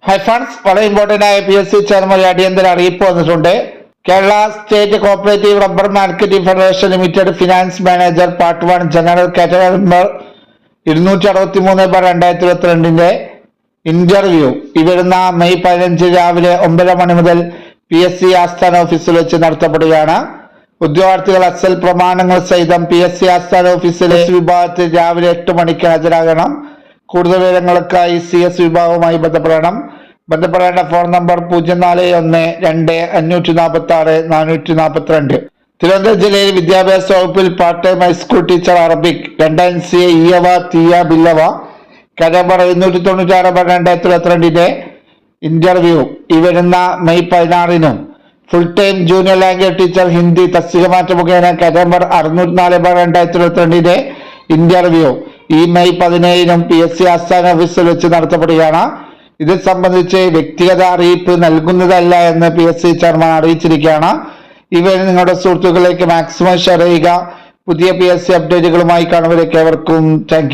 Hi friends, വളരെ important ആയ PSC chairman അടിയന്തര അറിയിപ്പ് വന്നിട്ടുണ്ട്. Kerala state cooperative rubber marketing federation limited finance manager part 1 general category number 263/2022 interview ഈ വരുന്ന മെയ് 15 രാവിലെ 9 മണി മുതൽ PSC ആസ്ഥാന ഓഫീസിൽ വെച്ച് നടത്തപ്പെടുകയാണ്. ഉദ്യോഗാർത്ഥികൾ അസൽ പ്രമാണങ്ങൾ സഹിതം PSC ആസ്ഥാന ഓഫീസിലെ വിഭാഗത്തിൽ രാവിലെ 8 മണിക്ക് ഹാജരാകണം. കൂടുതൽ വിവരങ്ങൾക്കായി CS വിഭാഗവുമായി ബന്ധപ്പെടേണ്ട ഫോൺ നമ്പർ 0412-546-442. തിരുവനന്തപുരം ജില്ലയിൽ വിദ്യാഭ്യാസ വകുപ്പിൽ part time high school teacher Arabic 2 NCA ഇയവ തീയ ബില്ലവ നമ്പർ 296/2022 ഇന്റർവ്യൂ ഈ വരുന്ന May 16 full time junior language teacher Hindi തസ്തിക മാറ്റ മുഖേന നമ്പർ 604/2022 ഇന്റർവ്യൂ ഈ മെയ് 17 PSC ആസ്ഥാന ഓഫീസിൽ വെച്ച് നടത്തപ്പെടുകയാണ്. ഇത് സംബന്ധിച്ച് വ്യക്തിഗത അറിയിപ്പ് നൽകുന്നതല്ല എന്ന് PSC ചെയർമാൻ അറിയിച്ചിരിക്കുകയാണ്. ഇവയിൽ നിങ്ങളുടെ സുഹൃത്തുക്കളിലേക്ക് മാക്സിമം ഷെയർ ചെയ്യുക. പുതിയ PSC അപ്ഡേറ്റുകളുമായി കാണുന്നവരേക്ക് ഏവർക്കും താങ്ക് യു.